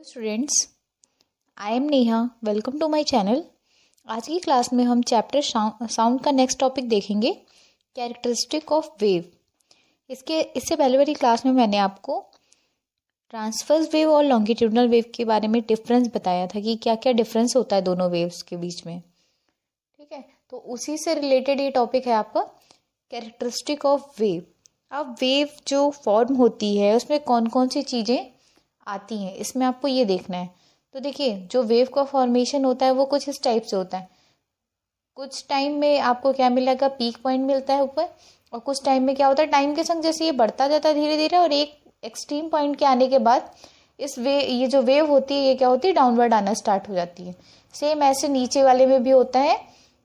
Hello students, I am Neha. Welcome to my channel. आज की class में हम चैप्टर साउंड का नेक्स्ट टॉपिक देखेंगे, कैरेक्टरिस्टिक ऑफ वेव। इससे पहले वाली क्लास में मैंने आपको ट्रांसवर्स वेव और लॉन्गिट्यूडनल वेव के बारे में डिफरेंस बताया था कि क्या क्या डिफरेंस होता है दोनों वेव्स के बीच में। ठीक है, तो उसी से रिलेटेड ये टॉपिक है आपका कैरेक्टरिस्टिक ऑफ वेव। अब वेव जो फॉर्म होती है उसमें कौन कौन सी चीज़ें आती हैं, इसमें आपको ये देखना है। तो देखिए, जो वेव का फॉर्मेशन होता है वो कुछ इस टाइप से होता है। कुछ टाइम में आपको क्या मिलेगा, पीक पॉइंट मिलता है ऊपर, और कुछ टाइम में क्या होता है, टाइम के संग जैसे ये बढ़ता जाता है धीरे धीरे, और एक एक्सट्रीम पॉइंट के आने के बाद ये जो वेव होती है ये क्या होती है, डाउनवर्ड आना स्टार्ट हो जाती है। सेम ऐसे नीचे वाले में भी होता है।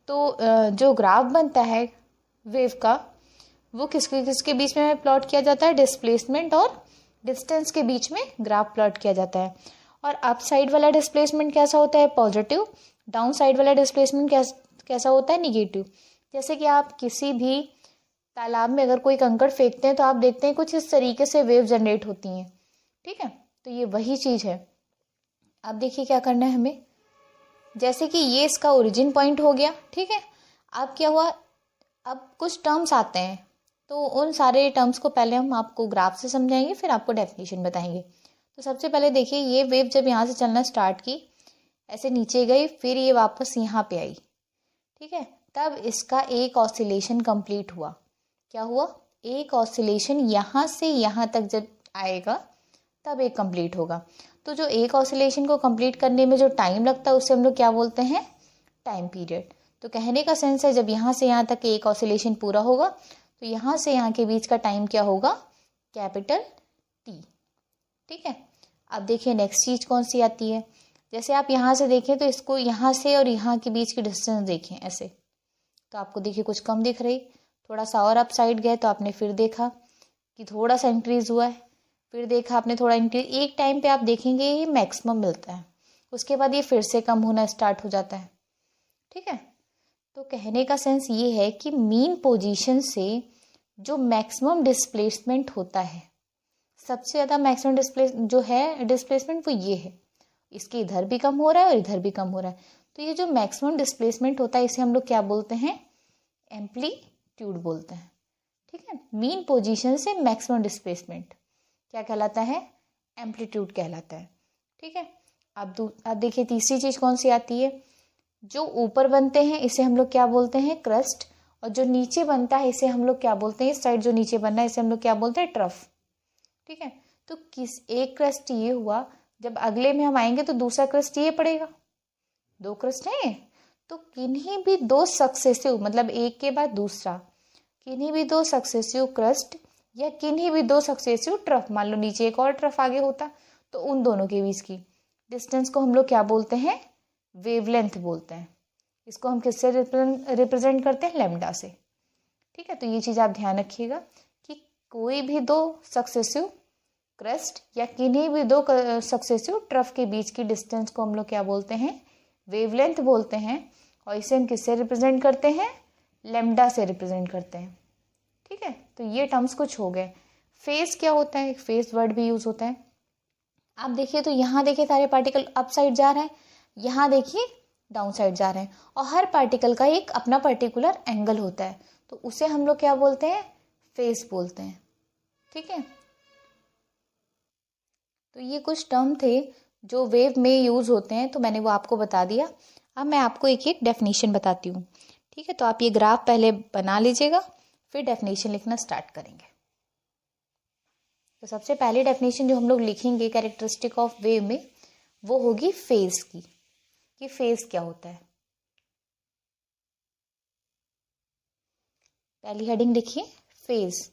तो जो ग्राफ बनता है वेव का, वो किसके किसके बीच में प्लॉट किया जाता है, डिस्प्लेसमेंट और डिस्टेंस के बीच में ग्राफ प्लॉट किया जाता है। और अप साइड वाला डिस्प्लेसमेंट कैसा होता है, पॉजिटिव। डाउन साइड वाला डिस्प्लेसमेंट कैसा होता है, निगेटिव। जैसे कि आप किसी भी तालाब में अगर कोई कंकड़ फेंकते हैं तो आप देखते हैं कुछ इस तरीके से वेव जनरेट होती हैं। ठीक है, तो ये वही चीज़ है। अब देखिए क्या करना है हमें। जैसे कि ये इसका ओरिजिन पॉइंट हो गया, ठीक है। अब क्या हुआ, अब कुछ टर्म्स आते हैं, तो उन सारे टर्म्स को पहले हम आपको ग्राफ से समझाएंगे, फिर आपको डेफिनेशन बताएंगे। तो सबसे पहले देखिए, ये वेव जब यहाँ से चलना स्टार्ट की, ऐसे नीचे गई, फिर ये वापस यहाँ पे आई, ठीक है। तब इसका एक ऑसिलेशन कंप्लीट हुआ। क्या हुआ, एक ऑसिलेशन यहाँ से यहाँ तक जब आएगा तब एक कंप्लीट होगा। तो जो एक ऑसिलेशन को कंप्लीट करने में जो टाइम लगता है उसे हम लोग क्या बोलते हैं, टाइम पीरियड। तो कहने का सेंस है, जब यहाँ से यहाँ तक एक ऑसिलेशन पूरा होगा तो यहाँ से यहाँ के बीच का टाइम क्या होगा, कैपिटल टी। ठीक है, अब देखिए नेक्स्ट चीज कौन सी आती है। जैसे आप यहाँ से देखें तो इसको यहाँ से और यहाँ के बीच की डिस्टेंस देखें ऐसे, तो आपको देखिए कुछ कम दिख रही। थोड़ा सा और अप साइड गए तो आपने फिर देखा कि थोड़ा सा इंक्रीज हुआ है, फिर देखा आपने थोड़ा इंक्रीज। एक टाइम पे आप देखेंगे ये मैक्सिमम मिलता है, उसके बाद ये फिर से कम होना स्टार्ट हो जाता है। ठीक है, तो कहने का सेंस ये है कि मीन पोजीशन से जो मैक्सिमम डिस्प्लेसमेंट होता है, सबसे ज़्यादा मैक्सिमम डिस्प्लेसमेंट वो ये है। इसके इधर भी कम हो रहा है और इधर भी कम हो रहा है। तो ये जो मैक्सिमम डिस्प्लेसमेंट होता है इसे हम लोग क्या बोलते हैं, एम्पलीट्यूड बोलते हैं। ठीक है, मीन पोजीशन से मैक्सिमम डिस्प्लेसमेंट क्या कहलाता है, एम्पलीट्यूड कहलाता है। ठीक है, अब देखिए तीसरी चीज कौन सी आती है। जो ऊपर बनते हैं इसे हम लोग क्या बोलते हैं, क्रस्ट। और जो नीचे बनता है इसे हम लोग क्या बोलते हैं, इस साइड जो नीचे बनना है इसे हम लोग क्या बोलते हैं, ट्रफ। ठीक है, तो एक क्रस्ट ये हुआ, जब अगले में हम आएंगे तो दूसरा क्रस्ट ये पड़ेगा। दो क्रस्ट है, तो किन्हीं भी दो सक्सेसिव, मतलब एक के बाद दूसरा, किन्हीं भी दो सक्सेसिव क्रस्ट या किन्हीं भी दो सक्सेसिव ट्रफ, मान लो नीचे एक और ट्रफ आगे होता, तो उन दोनों के बीच की डिस्टेंस को हम लोग क्या बोलते हैं, वेवलेंथ बोलते हैं। इसको हम किससे रिप्रेजेंट करते हैं, लैम्डा से। ठीक है, तो ये चीज़ आप ध्यान रखिएगा कि कोई भी दो सक्सेसिव क्रस्ट या किन्हीं भी दो सक्सेसिव ट्रफ के बीच की डिस्टेंस को हम लोग क्या बोलते हैं, वेवलेंथ बोलते हैं। और इसे हम किससे रिप्रेजेंट करते हैं, लैम्डा से रिप्रेजेंट करते हैं। ठीक है, तो ये टर्म्स कुछ हो गए। फेज क्या होता है, एक फेज वर्ड भी यूज होता है। आप देखिए तो यहाँ देखिए सारे पार्टिकल अप साइड जा रहे हैं, यहाँ देखिए डाउन साइड जा रहे हैं, और हर पार्टिकल का एक अपना पर्टिकुलर एंगल होता है, तो उसे हम लोग क्या बोलते हैं, फेज बोलते हैं। ठीक है, तो ये कुछ टर्म थे जो वेव में यूज होते हैं, तो मैंने वो आपको बता दिया। अब मैं आपको एक एक डेफिनेशन बताती हूँ। ठीक है, तो आप ये ग्राफ पहले बना लीजिएगा, फिर डेफिनेशन लिखना स्टार्ट करेंगे। तो सबसे पहली डेफिनेशन जो हम लोग लिखेंगे कैरेक्टरिस्टिक ऑफ वेव में, वो होगी फेज की, कि फेज क्या होता है। पहली हेडिंग देखिए, फेज।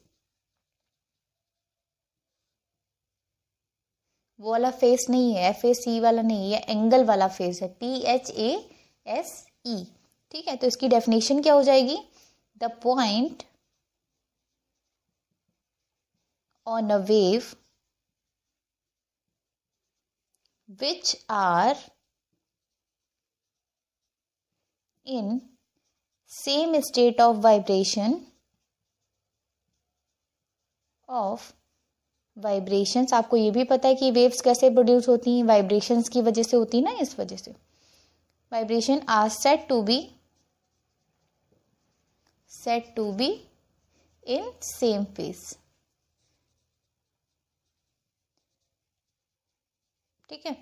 वो वाला फेस नहीं है, FAC वाला नहीं है, एंगल वाला फेस है, PHASE। ठीक है, तो इसकी डेफिनेशन क्या हो जाएगी, the point on a wave which are in same state of vibration of vibrations, आपको ये भी पता है कि वेव्स कैसे प्रोड्यूस होती हैं, वाइब्रेशंस की वजह से होती है ना, इस वजह से। Vibration are said to be in same phase. ठीक है,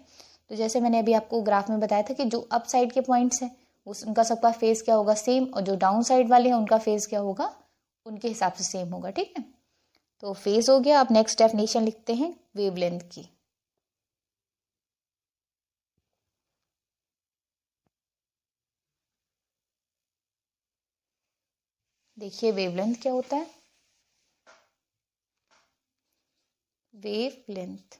तो जैसे मैंने अभी आपको ग्राफ में बताया था कि जो अप साइड के पॉइंट्स हैं उनका सबका फेज क्या होगा, सेम, और जो डाउन साइड वाले हैं उनका फेज क्या होगा, उनके हिसाब से सेम होगा। ठीक है, तो फेज हो गया। अब नेक्स्ट डेफिनेशन लिखते हैं वेवलेंथ की। देखिए वेवलेंथ क्या होता है। वेवलेंथ,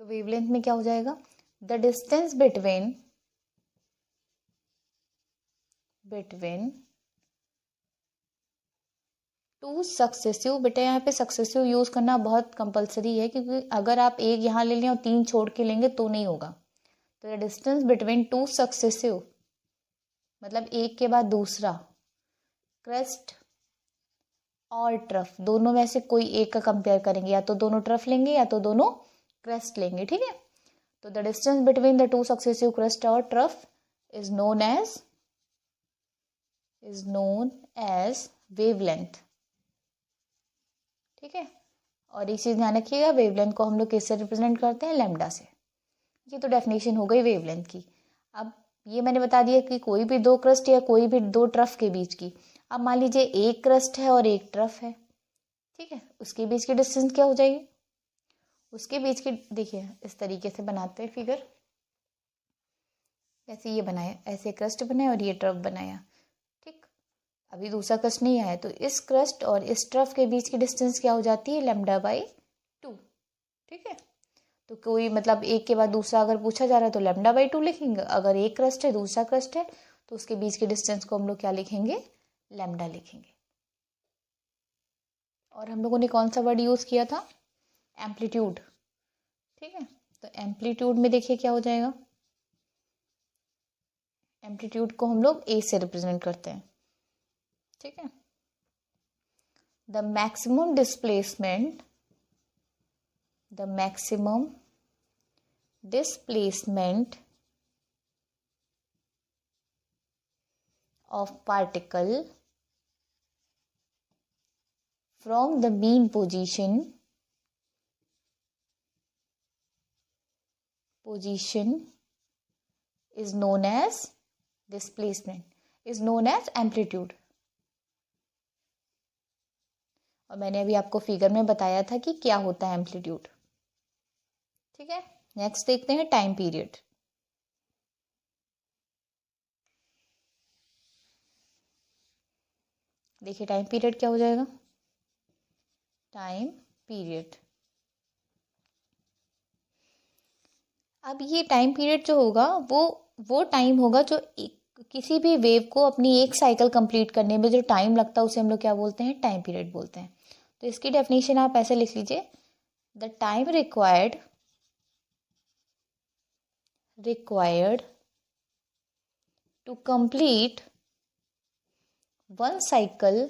तो वेवलेंथ में क्या हो जाएगा, the distance between two successive, बेटा यहाँ पे सक्सेसिव यूज करना बहुत कंपलसरी है, क्योंकि अगर आप एक यहाँ ले लें और 3 छोड़ के लेंगे तो नहीं होगा। तो the distance between two successive मतलब एक के बाद दूसरा, क्रेस्ट और ट्रफ, दोनों में से कोई एक का कंपेयर करेंगे, या तो दोनों ट्रफ लेंगे या तो दोनों क्रेस्ट लेंगे। ठीक है, तो the distance between the two successive crest और trough is known as wavelength. ठीक है, और एक चीज ध्यान रखिएगा, वेवलेंथ को हम लोग किससे रिप्रेजेंट करते हैं, लैम्डा से। ये तो डेफिनेशन हो गई वेवलेंथ की। अब ये मैंने बता दिया कि कोई भी दो क्रस्ट या कोई भी दो ट्रफ के बीच की। अब मान लीजिए एक क्रस्ट है और एक ट्रफ है, ठीक है, उसके बीच की डिस्टेंस क्या हो जाएगी, उसके बीच की, देखिए इस तरीके से बनाते हैं फिगर, ऐसे ये बनाया, ऐसे क्रस्ट बनाया और ये ट्रफ बनाया। ठीक, अभी दूसरा क्रस्ट नहीं आया, तो इस क्रस्ट और इस ट्रफ के बीच की डिस्टेंस क्या हो जाती है, λ/2। ठीक है, तो कोई मतलब एक के बाद दूसरा अगर पूछा जा रहा है तो λ/2 लिखेंगे। अगर एक क्रस्ट है दूसरा क्रस्ट है तो उसके बीच के डिस्टेंस को हम लोग क्या लिखेंगे, लैम्डा लिखेंगे। और हम लोगों ने कौन सा वर्ड यूज किया था, एम्पलीट्यूड। ठीक है, तो एम्पलीट्यूड में देखिए क्या हो जाएगा, एम्पलीट्यूड को हम लोग ए से रिप्रेजेंट करते हैं। ठीक है, the maximum displacement of particle from the mean position is known as amplitude। और मैंने अभी आपको फिगर में बताया था कि क्या होता है एम्पलीट्यूड। ठीक है, नेक्स्ट देखते हैं टाइम पीरियड। देखिए टाइम पीरियड क्या हो जाएगा, टाइम पीरियड, अब ये टाइम पीरियड जो होगा वो टाइम होगा जो किसी भी वेव को अपनी एक साइकिल कंप्लीट करने में जो टाइम लगता है उसे हम लोग क्या बोलते हैं, टाइम पीरियड बोलते हैं। तो इसकी डेफिनेशन आप ऐसे लिख लीजिए, the time required to complete one cycle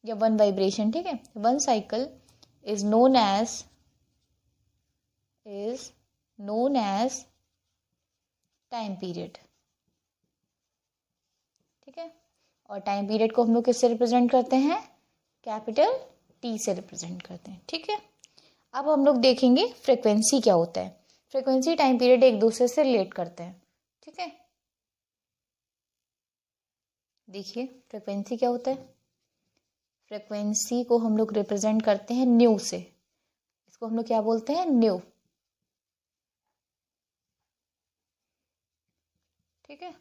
या वन वाइब्रेशन, ठीक है, one cycle is known as time period. ठीक है, और टाइम पीरियड को हम लोग किससे रिप्रेजेंट करते हैं, कैपिटल टी से रिप्रेजेंट करते हैं। ठीक है, अब हम लोग देखेंगे फ्रीक्वेंसी क्या होता है। फ्रीक्वेंसी टाइम पीरियड एक दूसरे से रिलेट करते हैं। ठीक है, देखिए फ्रीक्वेंसी क्या होता है, फ्रीक्वेंसी को हम लोग रिप्रेजेंट करते हैं न्यू से, इसको हम लोग क्या बोलते हैं, न्यू। ठीक है,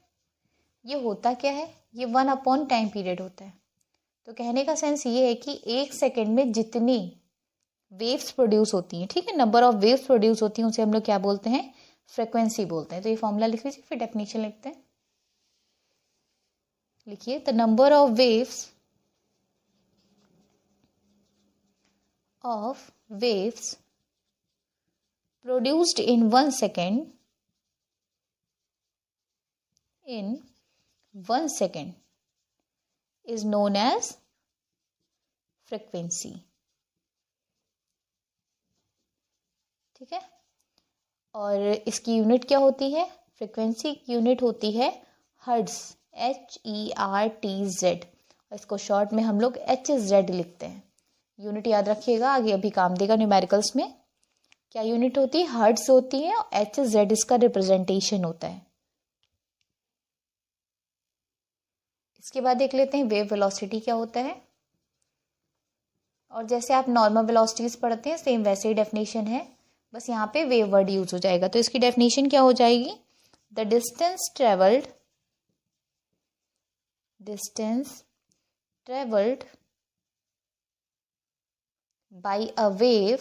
ये होता क्या है, ये 1 टाइम पीरियड होता है। तो कहने का सेंस ये है कि एक सेकेंड में जितनी वेव्स प्रोड्यूस होती हैं, ठीक है, नंबर ऑफ वेव्स प्रोड्यूस होती हैं, उसे हम लोग क्या बोलते हैं, फ्रीक्वेंसी बोलते हैं। तो ये फॉर्मूला लिख लीजिए, फिर डेफिनेशन लिखते हैं। लिखिए, the number of waves produced in 1 second in 1 second is known as frequency. ठीक है, और इसकी यूनिट क्या होती है? फ्रीक्वेंसी की यूनिट होती है हर्ट्ज, HERTZ, और इसको शॉर्ट में हम लोग HZ लिखते हैं। यूनिट याद रखिएगा, आगे अभी काम देगा न्यूमेरिकल्स में। क्या यूनिट होती है? हर्ट्ज होती है, और HZ इसका रिप्रेजेंटेशन होता है। इसके बाद देख लेते हैं वेव वेलोसिटी क्या होता है। और जैसे आप नॉर्मल वेलोसिटीज पढ़ते हैं सेम वैसे ही डेफिनेशन है, बस यहाँ पे वेव वर्ड यूज हो जाएगा। तो इसकी डेफिनेशन क्या हो जाएगी? The distance travelled by a wave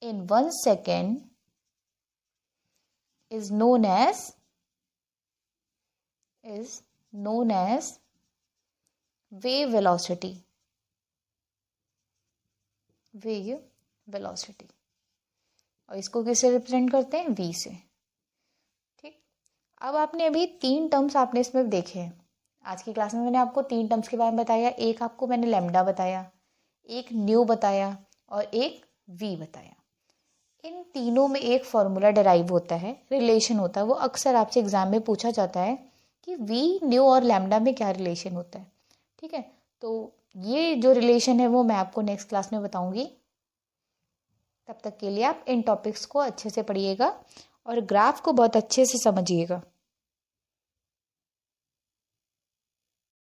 in 1 second is known as wave velocity. और इसको किससे रिप्रेजेंट करते हैं? v से। ठीक, अब आपने अभी 3 टर्म्स आपने इसमें देखे हैं। आज की क्लास में मैंने आपको 3 टर्म्स के बारे में बताया। एक आपको मैंने लैम्डा बताया, एक न्यू बताया, और एक v बताया। इन तीनों में एक फॉर्मूला डिराइव होता है, रिलेशन होता है। वो अक्सर आपसे एग्जाम में पूछा जाता है कि v, न्यू और लैम्डा में क्या रिलेशन होता है। ठीक है, तो ये जो रिलेशन है वो मैं आपको नेक्स्ट क्लास में बताऊंगी। तब तक के लिए आप इन टॉपिक्स को अच्छे से पढ़िएगा और ग्राफ को बहुत अच्छे से समझिएगा।